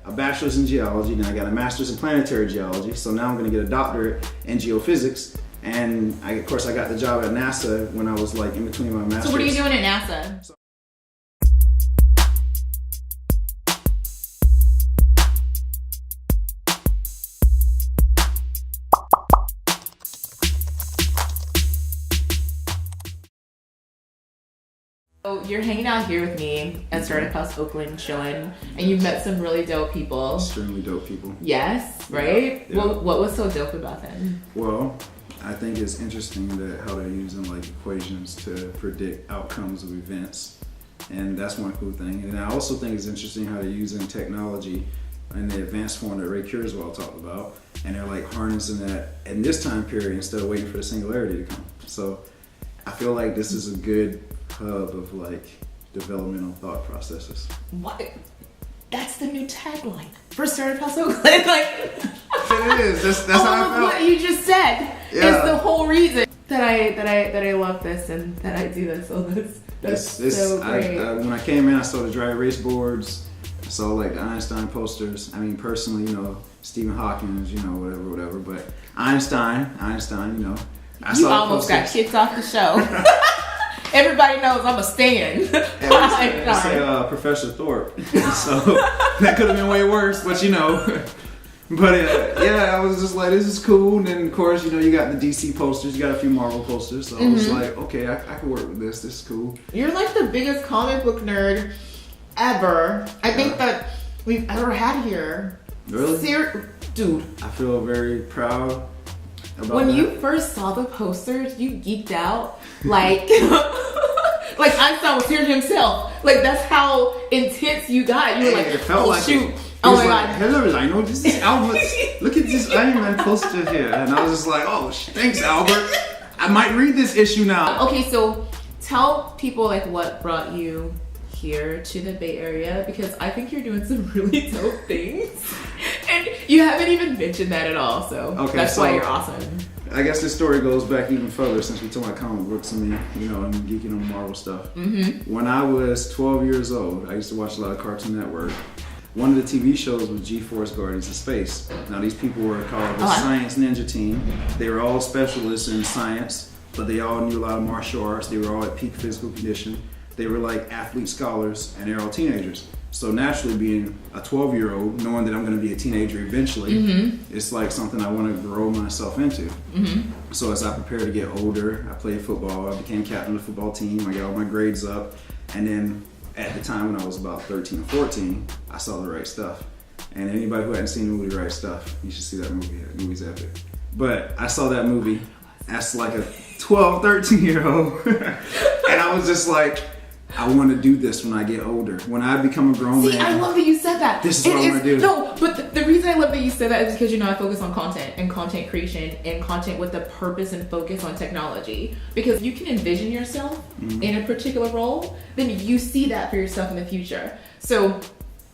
a bachelor's in geology, then I got a master's in planetary geology, so now I'm gonna get a doctorate in geophysics. And of course I got the job at NASA when I was like in between my master's. So what are you doing at NASA? So you're hanging out here with me at StartupHouse Oakland, chilling, and you've met some really dope people. Extremely dope people. Yes, right? Yeah. What was so dope about them? Well, I think it's interesting that how they're using like equations to predict outcomes of events, and that's one cool thing. And I also think it's interesting how they're using technology in the advanced form that Ray Kurzweil talked about, and they're like harnessing that in this time period instead of waiting for the singularity to come. So I feel like this is a good hub of like developmental thought processes. What? That's the new tagline for StartupHouse Oakland. Like, it is. That's how I felt. What you just said is Yeah. the whole reason that I love this and that I do this. So that's so great. When I came in, I saw the dry erase boards. I saw like the Einstein posters. I mean, personally, you know, Stephen Hawking, you know, whatever. But Einstein, you know. You almost got kicked off the show. Everybody knows I'm a stan. I say Professor Thorpe. So that could have been way worse, but you know. But yeah, I was just like, this is cool. And then of course, you know, you got the DC posters, you got a few Marvel posters. So I was like, okay, I can work with this. This is cool. You're like the biggest comic book nerd ever. I think that we've ever had here. Really? Dude. I feel very proud. When you first saw the posters, you geeked out. Like, like Einstein was here himself. Like, that's how intense you got. You were like, it felt oh, like shoot. It Oh was my like, God. hello, I know this is Albert. Look at this Iron Man poster here. And I was just like, oh, thanks, Albert. I might read this issue now. Okay, so tell people like what brought you here to the Bay Area, because I think you're doing some really dope things. And you haven't even mentioned that at all, so that's why you're awesome. I guess this story goes back even further since we talk about comic books and me, you know, and geeking on Marvel stuff. When I was 12 years old, I used to watch a lot of Cartoon Network. One of the TV shows was G-Force Guardians of Space. Now these people were called the Science Ninja Team. They were all specialists in science, but they all knew a lot of martial arts. They were all at peak physical condition. They were like athlete scholars, and they're all teenagers. So naturally, being a 12-year-old, knowing that I'm going to be a teenager eventually, it's like something I want to grow myself into. So as I prepare to get older, I played football. I became captain of the football team. I got all my grades up. And then at the time when I was about 13 or 14, I saw The Right Stuff. And anybody who hadn't seen the movie The Right Stuff, you should see that movie. That movie's epic. But I saw that movie as like a 12, 13-year-old. And I was just like, I want to do this when I get older. When I become a grown man. I love that you said that. This is what I want to do. No, but the reason I love that you said that is because, you know, I focus on content and content creation and content with the purpose and focus on technology. Because you can envision yourself in a particular role, then you see that for yourself in the future. So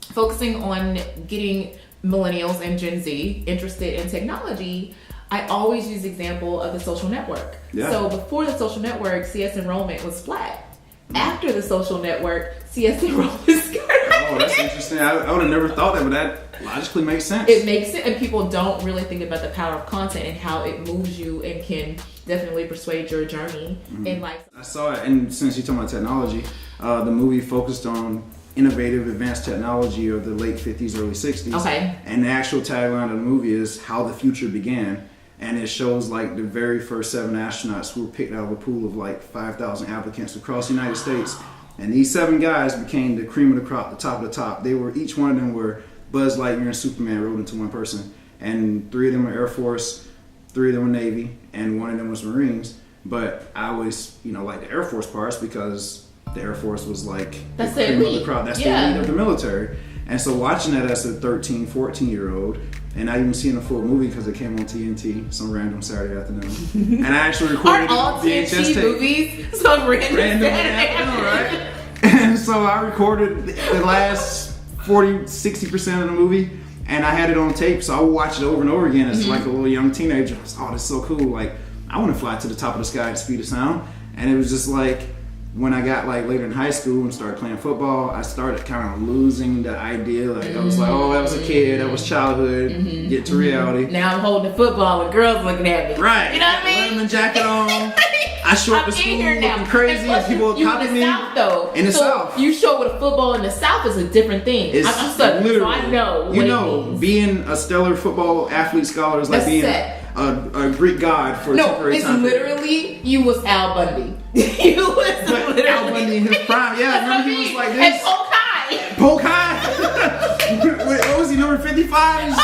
focusing on getting millennials and Gen Z interested in technology, I always use the example of the social network. Yeah. So before the social network, CS enrollment was flat. After the social network, CS enrollment is skyrocketing. Oh, that's interesting. I would have never thought that, but that logically makes sense. It makes it, and people don't really think about the power of content and how it moves you and can definitely persuade your journey in life. I saw it, and since you're talking about technology, the movie focused on innovative advanced technology of the late 50s, early 60s. Okay. And the actual tagline of the movie is How the Future Began. And it shows like the very first 7 astronauts who were picked out of a pool of like 5,000 applicants across the United States. And these 7 guys became the cream of the crop, the top of the top. They were, each one of them were Buzz Lightyear and Superman rolled into one person. And 3 of them were Air Force, 3 of them were Navy, and 1 of them was Marines. But I always, you know, like the Air Force parts because the Air Force was like That's the the cream of elite. the crop. That's the Yeah. elite of the military. And so watching that as a 13, 14-year-old, and I even seen a full movie because it came on TNT some random Saturday afternoon. And I actually recorded Aren't all VHS TNT tape. movies some random afternoon, right? And so I recorded the last 40, 60% of the movie, and I had it on tape, so I would watch it over and over again as like a little young teenager. I was, oh, this is so cool. Like, I want to fly to the top of the sky at the speed of sound. And it was just like, when I got like later in high school and started playing football, I started kind of losing the idea. Like I was like, oh, that was a kid. That was childhood. Get to reality. Now I'm holding the football and girls looking at me. Right. You know what I mean? Letterman jacket on. I show up to school looking crazy and people copy me. South, though. In the South. You show with a football in the South is a different thing. It's I'm Southern, so I know what you it know, means. being a stellar football athlete scholar is like being a Greek god for a temporary it's time. literally, you was Al Bundy. You was literally Al Bundy in his prime. Yeah, remember he was like this. And Pokai. Pokai. Wait, what was he, number 55?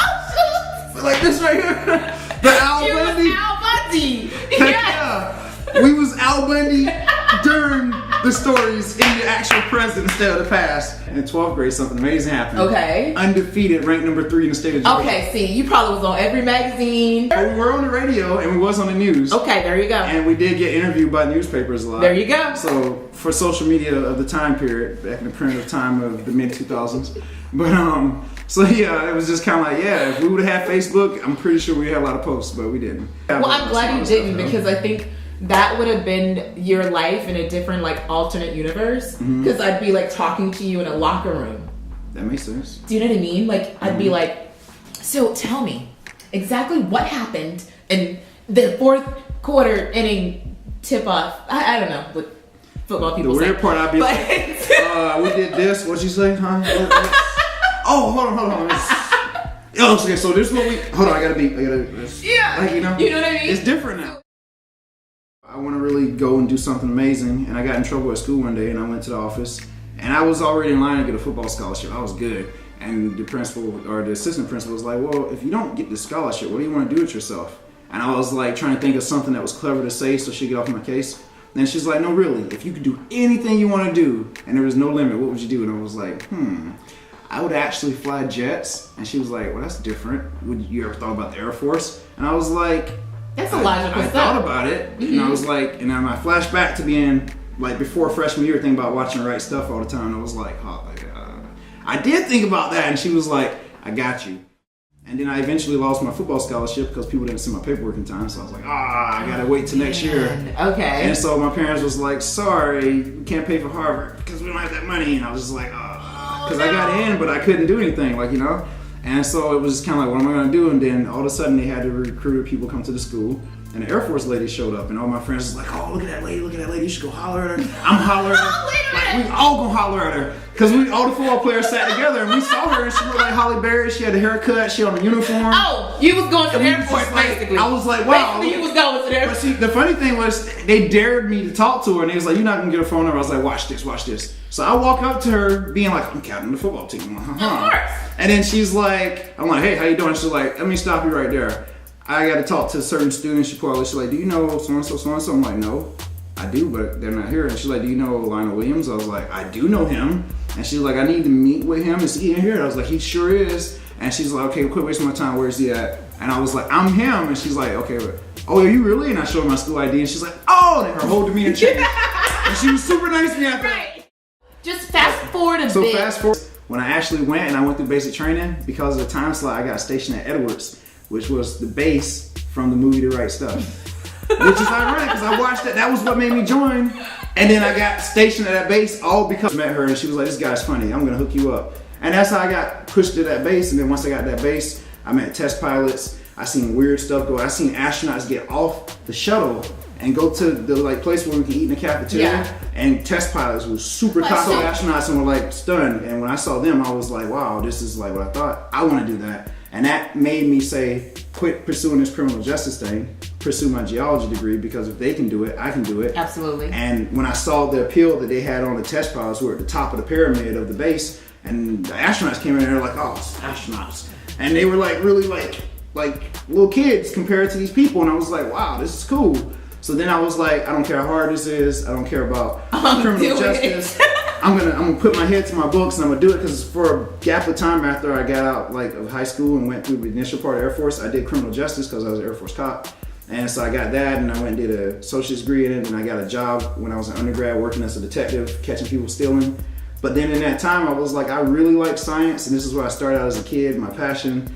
Like this right here. The Al Bundy. Al Bundy. Heck yeah. We was Al Bundy during the stories in the actual present instead of the past. In 12th grade, something amazing happened. Okay. Undefeated, ranked number 3 in the state of Georgia. Okay, see, you probably was on every magazine. But we were on the radio and we was on the news. Okay, there you go. And we did get interviewed by newspapers a lot. There you go. So for social media of the time period, back in the primitive time of the mid 2000s. But so yeah, it was just kind of like, yeah, if we would have had Facebook, I'm pretty sure we'd have a lot of posts, but we didn't. Well, I'm glad you didn't because I think that would have been your life in a different, like, alternate universe. Because I'd be like talking to you in a locker room. That makes sense. Do you know what I mean? Like, I'd be like, so tell me exactly what happened in the fourth quarter inning tip off. I don't know what football people say. The weird part, I'd be like, we did this. What'd you say, huh? Oh, hold on. Oh, okay, so this is what we. Hold on, I gotta. Yeah. Like, you know what I mean? It's different now. I want to really go and do something amazing, and I got in trouble at school one day, and I went to the office, and I was already in line to get a football scholarship. I was good, and the principal or the assistant principal was like, "Well, if you don't get the scholarship, what do you want to do with yourself?" And I was like trying to think of something that was clever to say so she'd get off my case. And she's like, "No, really, if you could do anything you want to do, and there was no limit, what would you do?" And I was like, I would actually fly jets. And she was like, "Well, that's different. Would you ever thought about the Air Force?" And I was like, that's a logical I step. thought about it, and I was like, and then I flashed back to being like before freshman year, thinking about watching Right Stuff all the time. And I was like, I did think about that, and she was like, "I got you." And then I eventually lost my football scholarship because people didn't send my paperwork in time. So I was like, I gotta wait till next year. Okay. And so my parents was like, "Sorry, we can't pay for Harvard because we don't have that money." And I was just like, because I got in, but I couldn't do anything, like, you know. And so it was kind of like, what am I going to do? And then all of a sudden they had to recruit people come to the school. And the Air Force lady showed up, and all my friends was like, "Oh, look at that lady, you should go holler at her." I'm hollering at her. Like, we all gonna holler at her. Because all the football players sat together, and we saw her, and she looked like Holly Berry. She had a haircut, she had a uniform. Oh, you was going to the Air Force, basically. I was like, wow. Basically, you was going to the Air But Force. see, the funny thing was, they dared me to talk to her, and they was like, "You're not gonna get a phone number." I was like, watch this. So I walk up to her, being like, "I'm captain of the football team." I'm like, Of course. And then she's like, I'm like, "Hey, how you doing?" She's like, "Let me stop you right there. I got to talk to certain students." She she's like, "Do you know so-and-so? I'm like, "No, I do, but they're not here." And she's like, "Do you know Lionel Williams?" I was like, "I do know him." And she's like, "I need to meet with him. Is he in here?" And I was like, "He sure is." And she's like, "Okay, quit wasting my time. Where's he at?" And I was like, "I'm him." And she's like, "Okay, but, oh, are you really?" And I showed her my school ID, and she's like, "Oh!" And her whole demeanor changed. And she was super nice to me after that. Right. Just fast forward a bit. So fast forward, when I actually went and I went through basic training, because of the time slot, I got stationed at Edwards, which was the base from the movie The Right Stuff. Which is ironic because I watched that. That was what made me join. And then I got stationed at that base all because I met her and she was like, "This guy's funny. I'm going to hook you up." And that's how I got pushed to that base. And then once I got that base, I met test pilots. I seen weird stuff go. I seen astronauts get off the shuttle and go to the like place where we can eat in the cafeteria. Yeah. And test pilots were super cocky astronauts and were like stunned. And when I saw them, I was like, wow, this is like what I thought. I want to do that. And that made me say, quit pursuing this criminal justice thing, pursue my geology degree, because if they can do it, I can do it. Absolutely. And when I saw the appeal that they had on the test pilots who were at the top of the pyramid of the base, and the astronauts came in and they were like, "Oh, it's astronauts." And they were like really like little kids compared to these people. And I was like, wow, this is cool. So then I was like, I don't care how hard this is. I don't care about criminal justice. I'm gonna put my head to my books and I'm gonna do it, because for a gap of time after I got out like of high school and went through the initial part of Air Force, I did criminal justice because I was an Air Force cop. And so I got that, and I went and did a associate's degree in it, and I got a job when I was an undergrad working as a detective, catching people stealing. But then in that time, I was like, I really like science, and this is where I started out as a kid, my passion.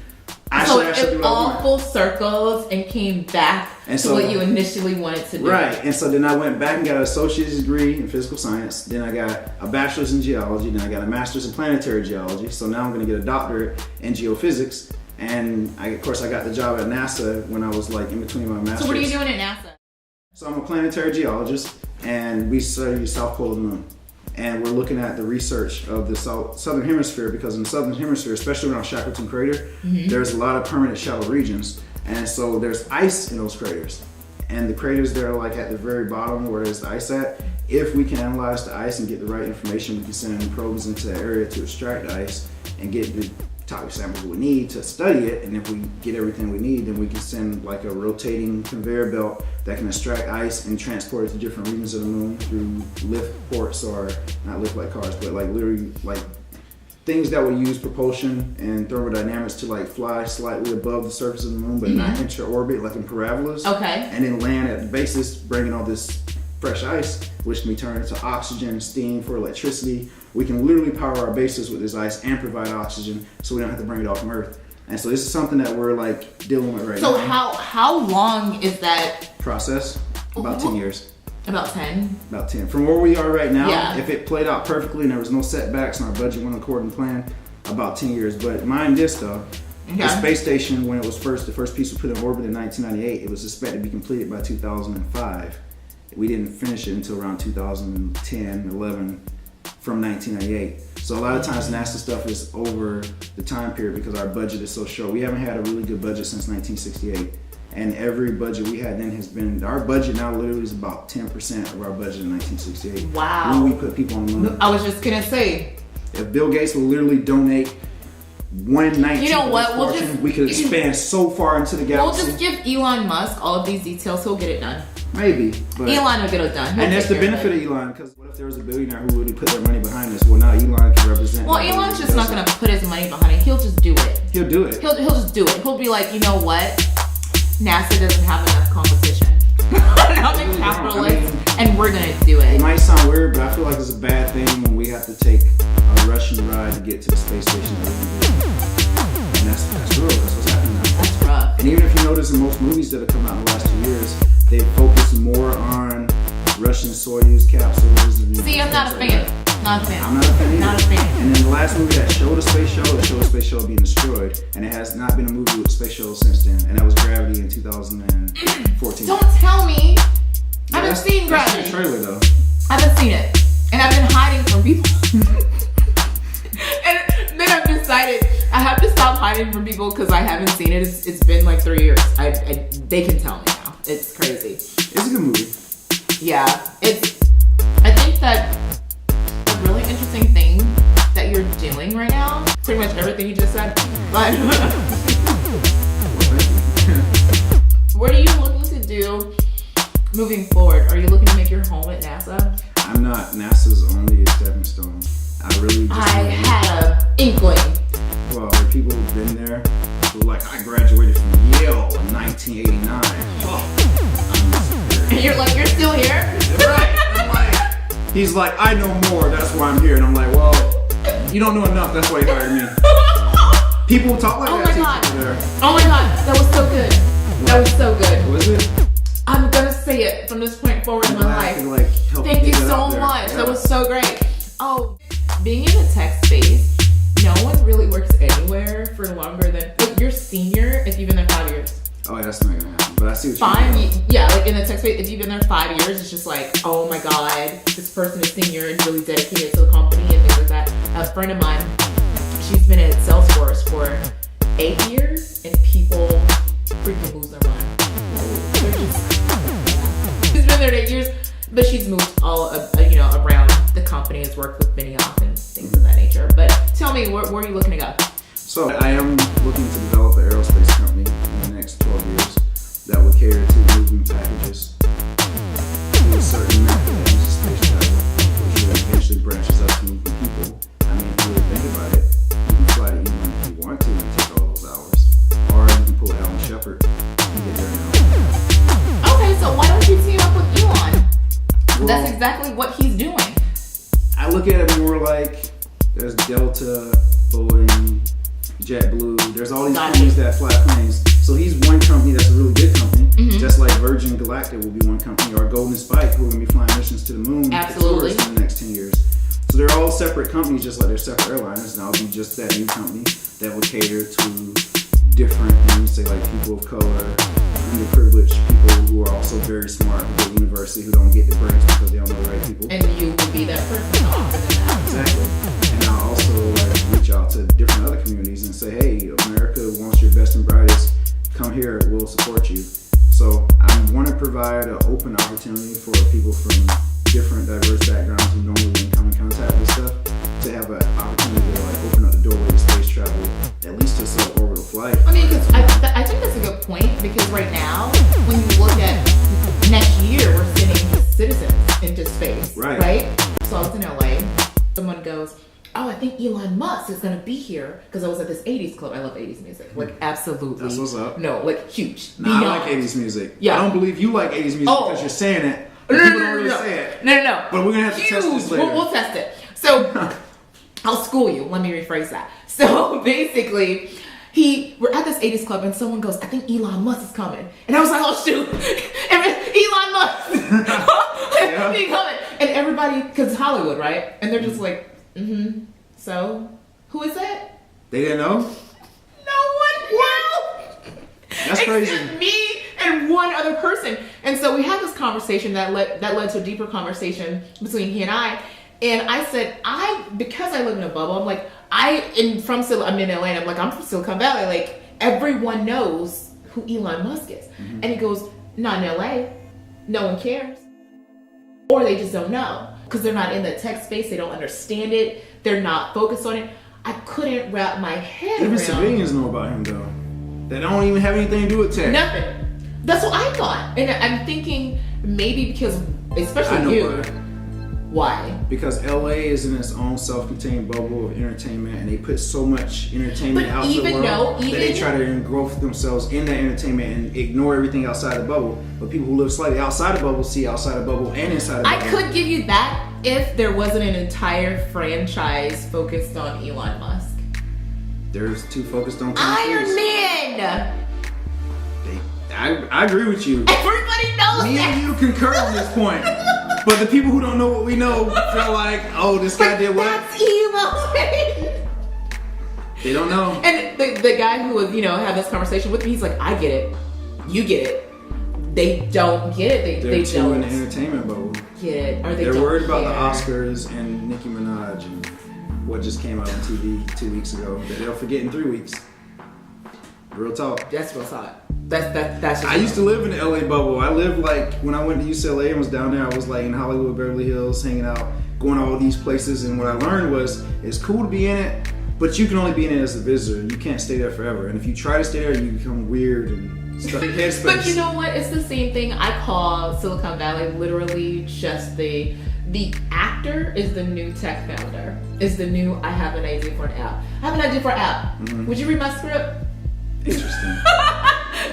So I should it do what I all want. full circles and came back And to so- what you initially wanted to do. Right, and so then I went back and got an associate's degree in physical science. Then I got a bachelor's in geology. Then I got a master's in planetary geology. So now I'm going to get a doctorate in geophysics. And of course, I got the job at NASA when I was like in between my master's. So what are you doing at NASA? So I'm a planetary geologist, and we study the South Pole of the Moon. And we're looking at the research of the southern hemisphere, because in the southern hemisphere, especially around Shackleton Crater, there's a lot of permanent shallow regions. And so there's ice in those craters. And the craters that are like at the very bottom where there's the ice at, if we can analyze the ice and get the right information, we can send probes into that area to extract the ice and get the type of samples we need to study it. And if we get everything we need, then we can send like a rotating conveyor belt that can extract ice and transport it to different regions of the moon through lift ports, or not lift like cars, but like literally like things that would use propulsion and thermodynamics to like fly slightly above the surface of the moon, but not enter orbit like in parabolas. Okay. And then land at the basis, bringing all this fresh ice, which can be turned into oxygen, steam for electricity. We can literally power our bases with this ice and provide oxygen, so we don't have to bring it off from Earth. And so this is something that we're like dealing with right now. So how long is that Process about 10 years. About 10? About 10. From where we are right now, Yeah. if it played out perfectly and there was no setbacks and our budget went according to plan, about 10 years. But mind this though, the space station, when it was the first piece was put in orbit in 1998, it was expected to be completed by 2005. We didn't finish it until around 2010, 11 from 1998. So a lot of times NASA stuff is over the time period because our budget is so short. We haven't had a really good budget since 1968. And every budget we had then has been, our budget now literally is about 10% of our budget in 1968. Wow. When we put people on the moon. I was just gonna say. If Bill Gates will literally donate 1/19 You know what? of his We'll fortune, just- we could expand so far into the We'll galaxy. just give Elon Musk all of these details. He'll get it done. Maybe. But Elon will get it done. He'll and that's take the care of benefit it. of Elon, because what if there was a billionaire who would put their money behind this? Well, now Elon can represent. Well, that. Elon's just not gonna put his money behind it. He'll just do it. He'll do it. He'll just do it. He'll be like, you know what? NASA doesn't have enough competition. Not the capitalists, and we're gonna do It it. might sound weird, but I feel like it's a bad thing when we have to take a Russian ride to get to the space station. And that's real. That's what's happening now. That's rough. And even if you notice in most movies that have come out in the last 2 years, they focus more on Russian Soyuz capsules. And See, I'm not a things like fan. that. Not a fan. I'm not a fan either. Not a fan. And then the last movie that showed a space shuttle, it showed a space shuttle being destroyed. And it has not been a movie with a space shuttle since then. And that was Gravity in 2014. Don't tell me. I haven't seen That's Gravity. the trailer though. I haven't seen it. And I've been hiding from people. And then I've decided I have to stop hiding from people because I haven't seen it. It's been like 3 years. They can tell me now. It's crazy. It's a good movie. Yeah. I think that a really interesting thing that you're doing right now, pretty much everything you just said, but what are you looking to do moving forward? Are you looking to make your home at NASA? I'm not NASA's only stepping stone. I really just I had an inkling. well, there are people who've been there who like, I graduated from Yale in 1989. And you're like, you're still here? Right. I'm like, he's like, I know more, that's why I'm here. And I'm like, well, you don't know enough, that's why you hired me. People talk like Oh that my to each God. other. Oh my God, that was so good. That was so good. Was it? I'm gonna say it from this point forward in my Glad I life. could, like, help Thank you get that so out there. much. Yeah. That was so great. Oh, being in the tech space, no one really works anywhere for longer than like you're senior if you've been there 5 years. Oh, yeah, that's not gonna happen. But I see what you mean. Yeah, like in the tech space, if you've been there 5 years, it's just like, oh my God, this person is senior and really dedicated to the company and things like that. A friend of mine, she's been at Salesforce for 8 years, and people freaking lose their mind. They're just, she's been there 8 years, but she's moved all around the company, has worked with many off and things of that nature. But tell me, where are you looking to go? So I am looking to develop an aerospace company in the next 12 years that will cater to moving packages to a certain method that uses space travel, which will eventually branches out to moving people. I mean, if you really think about it, you can fly to England if you want to and take all those hours. Or you can pull Alan Shepard and get there now. Okay, so why don't you team up with Elon? Well, That's exactly what he's doing. I look at it more like there's Delta, Boeing, JetBlue. There's all these Gotcha. companies that fly planes. So he's one company that's a really good company, just like Virgin Galactic will be one company, or Golden Spike, who are going to be flying missions to the moon Absolutely. in the next 10 years. So they're all separate companies, just like they're separate airlines, and I'll be just that new company that will cater to different things, say like people of color, underprivileged people who are also very smart, who go to university, who don't get the breaks because they don't know the right people. And you will be that person offering that. Exactly. And I'll also reach out to different other communities and say, hey, America wants your best and brightest. Come here, we'll support you. So I want to provide an open opportunity for people from different diverse backgrounds who normally wouldn't come in contact with stuff to have an opportunity to like open up the doorway to space travel, at least to suborbital flight. I mean, because I think that's a good point, because right now, when you look at next year, we're sending citizens into space, right? So I was in LA, someone goes, oh, I think Elon Musk is going to be here, because I was at this 80s club. I love 80s music. Like, absolutely. That's what's up. No, like, huge. No, I like 80s music. Yeah. I don't believe you like 80s music because you're saying it. No, People don't really say it. No. But we're going to have to test this later. We'll test it. So, I'll school you. Let me rephrase that. So, basically, we're at this 80s club and someone goes, I think Elon Musk is coming. And I was like, oh, shoot. Elon Musk. He's coming. And everybody, because it's Hollywood, right? And they're just like, so, who is that? They didn't know? No one knew. That's crazy. Except me and one other person. And so we had this conversation that led to a deeper conversation between he and I. And I said, because I live in a bubble, I'm like, I'm in LA, and I'm like, I'm from Silicon Valley. Like, everyone knows who Elon Musk is. And he goes, not in LA. No one cares. Or they just don't know. Because they're not in the tech space. They don't understand it. They're not focused on it. I couldn't wrap my head around. Even civilians know about him, though. They don't even have anything to do with tech. Nothing. That's what I thought. And I'm thinking maybe because, especially I know you. Why? Because LA is in its own self-contained bubble of entertainment, and they put so much entertainment out to the world that they try to engulf themselves in that entertainment and ignore everything outside the bubble. But people who live slightly outside the bubble see outside the bubble and inside the bubble. I could give you that if there wasn't an entire franchise focused on Elon Musk. There's too focused on Iron Man! I agree with you. Everybody knows Me that. and you concur on this point. But the people who don't know what we know feel like, oh, this guy did what? That's Elon. They don't know. And the guy who was, had this conversation with me, he's like, I get it. You get it. They don't get it. They They're don't in the entertainment bubble. get it. Or They're worried about the Oscars and Nicki Minaj and what just came out on TV 2 weeks ago that they'll forget in 3 weeks. Real talk. That's real talk. That's I used to live in the LA bubble. I lived like when I went to UCLA and was down there, I was like in Hollywood, Beverly Hills, hanging out, going to all these places. And what I learned was it's cool to be in it, but you can only be in it as a visitor. You can't stay there forever. And if you try to stay there, you become weird and stuck in headspace. But you know what? It's the same thing. I call Silicon Valley literally just the actor is the new tech founder. Is the new I have an idea for an app. I have an idea for an app. Mm-hmm. Would you read my script? Interesting.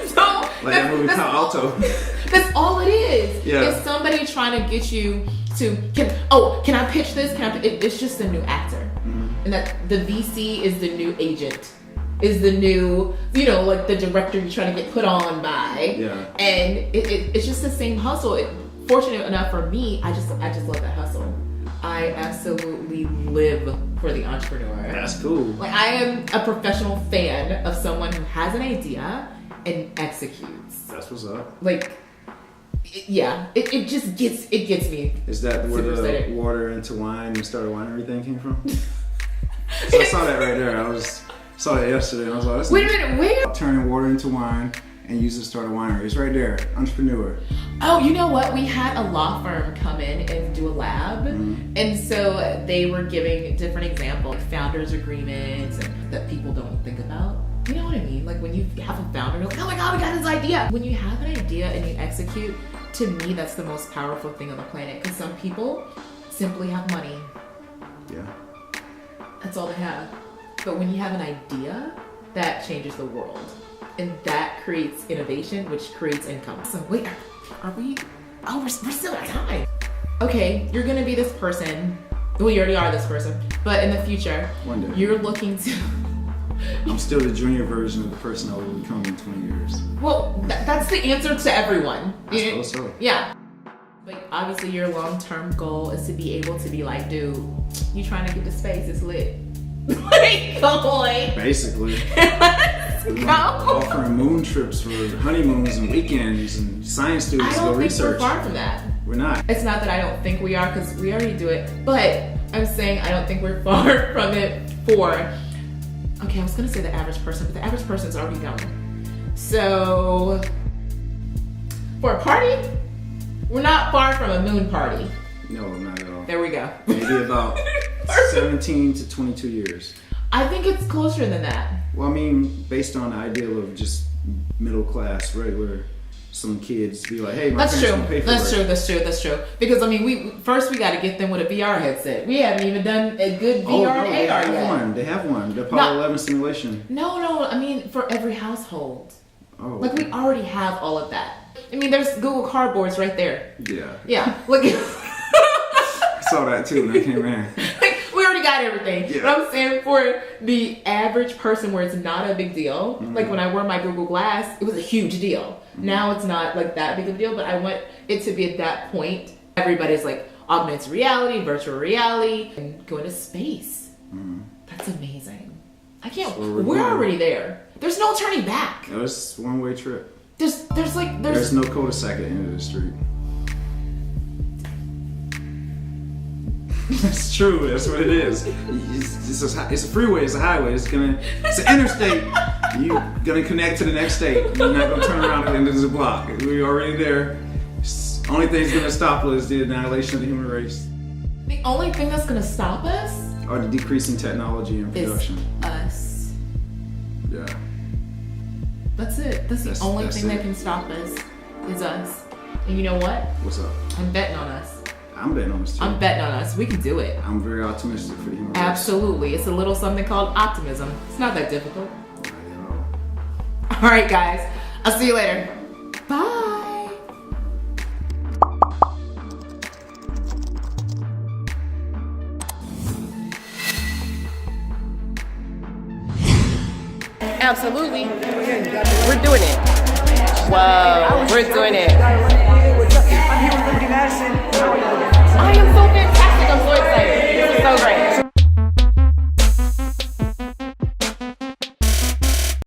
So like that movie Palo Alto. That's all it is. Yeah. It's somebody trying to get you to can I pitch this? It's just a new actor. Mm-hmm. And that the VC is the new agent. Is the new, like the director you're trying to get put on by. Yeah. And it's just the same hustle. Fortunate enough for me, I just love that hustle. I absolutely live for the entrepreneur. That's cool. Like, I am a professional fan of someone who has an idea and executes. That's what's up. Like, it just gets me. Is that where the excited. water into wine and started wine everything came from? So I saw that right there. Saw that yesterday and I was like, wait a minute, where? Turning water into wine and use it to start a winery. It's right there. Entrepreneur. Oh, you know what? We had a law firm come in and do a lab. Mm-hmm. And so they were giving different examples, like founders agreements and that people don't think about. You know what I mean? Like when you have a founder, you're like, oh my God, we got this idea. When you have an idea and you execute, to me, that's the most powerful thing on the planet. Because some people simply have money. Yeah. That's all they have. But when you have an idea, that changes the world. And that creates innovation, which creates income. So wait, are we? Oh, we're still at time. Okay, you're gonna be this person. Well, you already are this person. But in the future, one day you're looking to. I'm still the junior version of the person I will become in 20 years. Well, that's the answer to everyone. I suppose so. Yeah. But obviously your long-term goal is to be able to be like, dude, you trying to get to space, it's lit. Like, go away. Basically. Let's go. Offering moon trips for honeymoons and weekends and science students to go research. We're far from that. We're not. It's not that I don't think we are, because we already do it. But I'm saying I don't think we're far from it for, okay, I was gonna say the average person, but the average person's already going. So, for a party, we're not far from a moon party. No, not at all. There we go. Maybe about 17 to 22 years. I think it's closer than that. Well, I mean, based on the ideal of just middle class, regular, some kids be like, hey, my That's parents true. don't pay for That's true. Because I mean, we got to get them with a VR headset. We haven't even done a good VR AR they have yet. one. They have one. The Apollo 11 simulation. No. I mean, for every household. Oh. Like, we already have all of that. I mean, there's Google Cardboards right there. Yeah. Yeah. Look. I saw that too when I came in. Like, we already got everything. Yeah. But I'm saying for the average person where it's not a big deal, Mm-hmm. like when I wore my Google Glass, it was a huge deal. Mm-hmm. Now it's not like that big of a deal, but I want it to be at that point. Everybody's like augmented reality, virtual reality, and going to space. Mm-hmm. That's amazing. I can't. So we're already there. There's no turning back. No, it's a one-way trip. There's no cul-de-sac at the end of the street. That's true. That's what it is. It's a freeway. It's a highway. It's an interstate. You're gonna connect to the next state. You're not gonna turn around at the end of the block. We're already there. Only thing that's gonna stop us is the annihilation of the human race. The only thing that's gonna stop us Or the decrease in technology and production. is us. Yeah. That's it. That's the only thing that can stop us is us. And you know what? What's up? I'm betting on us. I'm betting on this too. I'm betting on us. We can do it. I'm very optimistic for the human race. Absolutely. It's a little something called optimism. It's not that difficult. Not at all. All right, guys. I'll see you later. Bye. Absolutely. We're doing it. Whoa, we're doing it. I'm here with Liberty Madison.